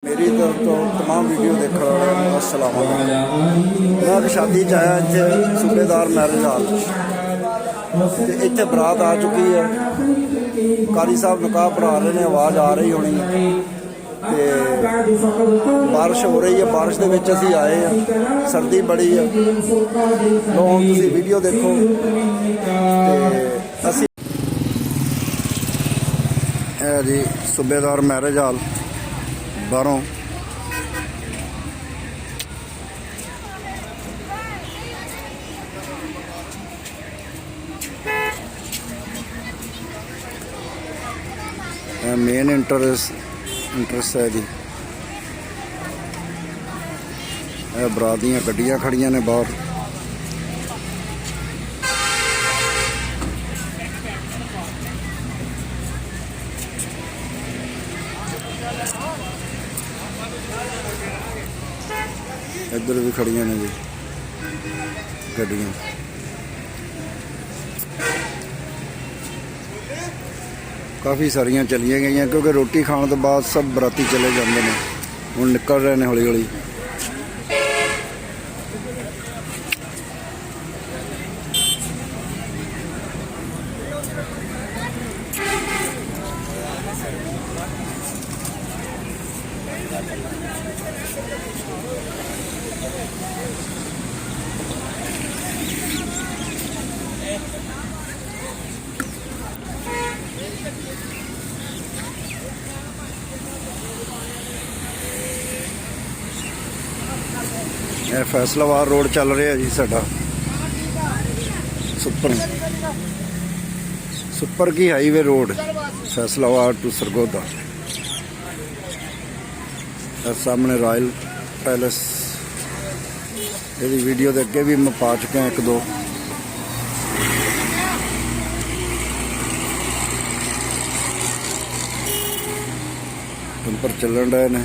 मेरी तरफ तो तमाम वीडियो देखने वाले अस्सलाम वालेकुम। मैं एक शादी च आया इतने सूबेदार मैरिज हाल तो इतने बरात आ चुकी है। कारी साहब निकाह पढ़ा रहे हैं, आवाज़ आ रही होनी तो बारिश हो रही है। बारिश के विच असीं आए हैं, सर्दी बड़ी है। लो हुण तुसीं वीडियो देखो ते असीं जी सूबेदार मैरिज हाल बाहरों मेन इंटरेस्ट है जी। बरात दियां गड्डियां खड़ियां ने बाहर। इधर भी खड़ियां ने जी गड्डियां। काफ़ी सारियां चलिया गई क्योंकि रोटी खाने तो बाद सब बराती चले जाते हैं। हुण निकल रहे हैं हौली हौली। फैसलाबाद रोड चल रहा है जी साडा सुपर की highway road Faisalabad to Sargodha. सामने रॉयल पैलेस। ये वीडियो के अगे भी मैं पा चुका एक दो। पर चलन रहे ने।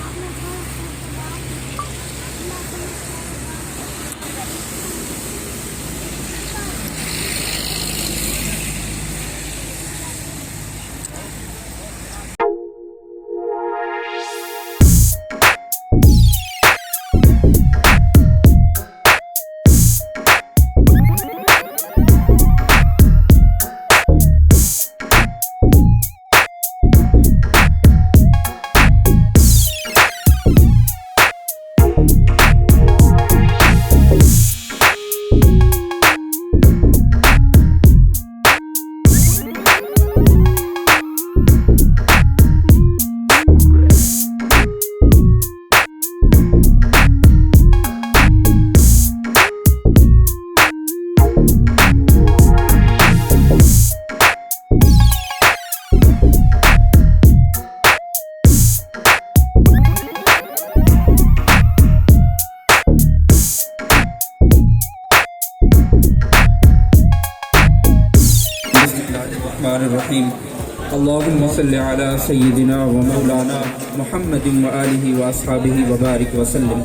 अल्लाहुम्मा सल्लि अला सय्यिदिना व मौलाना मुहम्मदिन व आलिहि व अस्हाबिहि व बारिक व सल्लिम।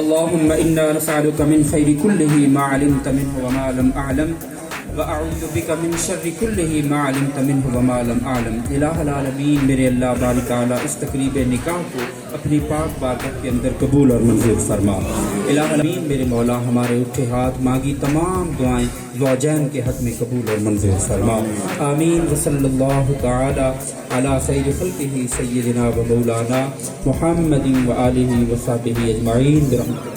अल्लाहुम्मा इन्ना नसअलुका मिन खैरि कुल्लिहि मा अलिमत मिन्हु व मा लम अअलम व अऊज़ु बिका मिन शर्रि कुल्लिहि मा अलिमत मिन्हु व मा लम अअलम। इलाहुल आलमीन, मेरे अल्लाह बारिक ताला इस तकरीब निकाह को अपनी पाक बारगाह के अंदर कबूल और मंजूर फरमा। इलाहुल आलमीन, मेरे मौला हमारे उठे हाथ मांगी तमाम दुआएं ज़ौजैन के हक़ में कबूल और मंजूर फरमा। आमीन। व सल्लल्लाहु तआला अला खैरि खल्क़िही सय्यिदिना व मौलाना मुहम्मदिन व आलिहि व सहबिही अजमईन बिरहमतिक।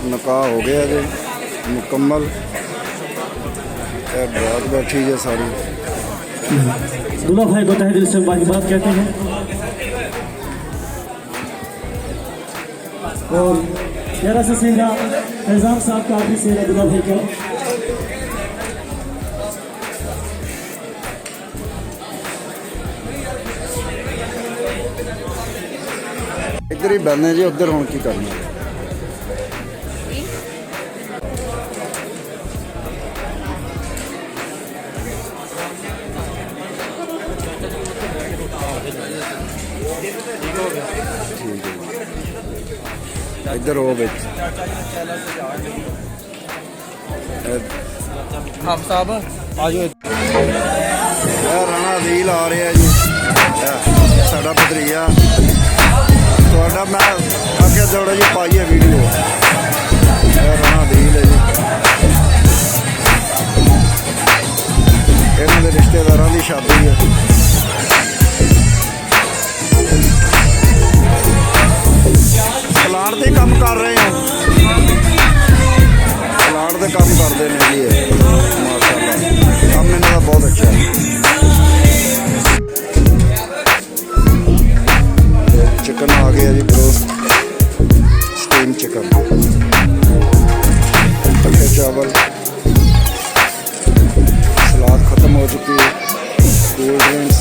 निकाह हो गया जी मुकम्मल। बारात बैठी है सारी। दूल्हा भाई को तहे दिल से मुबारकबाद कहते हैं और प्यारा सा सेहरा फैजान साहब का भी सेहरा दूल्हा भाई का। ਇੱਧਰ ਹੀ ਬੈਠਨੇ ਜੀ, ਉੱਧਰ ਹੁਣ ਕੀ ਕਰਨਾ। ਇੱਧਰ ਹੋ ਵਿੱਚ ਆਪ ਸਾਹਿਬ ਆ ਜਾਓ। ਇਹ ਰਾਣਾ ਰੀਲ ਆ ਰਿਹਾ ਜੀ, ਇਹ ਸਾਡਾ ਭਤਰੀਆ ਤੁਹਾਡਾ। ਮੈਂ ਆਖਿਆ ਥੋੜਾ ਜੀ ਪਾਈਏ ਵੀਡੀਓ। ਇਹ ਰਾਣਾ ਰੀਲ ਹੈ ਜੀ, ਇਹਨਾਂ ਦੇ ਰਿਸ਼ਤੇਦਾਰਾਂ ਦੀ ਸ਼ਾਦੀ ਹੈ। ਪਲਾਂਟ ਤੇ ਕੰਮ ਕਰ ਰਹੇ ਹੋ, ਪਲਾਂਟ ਤੇ ਕੰਮ ਕਰਦੇ ਨੇ ਜੀ ਇਹ। ਮਾਸ਼ਾਅੱਲਾ ਕੰਮ ਇਹਨਾਂ ਦਾ ਬਹੁਤ ਅੱਛਾ ਹੈ। चिकन आ गया जी, ब्रोस्ट स्टीम चिकन, पक्के चावल, सलाद ख़त्म हो चुकी है, कोल्ड ड्रिंक्स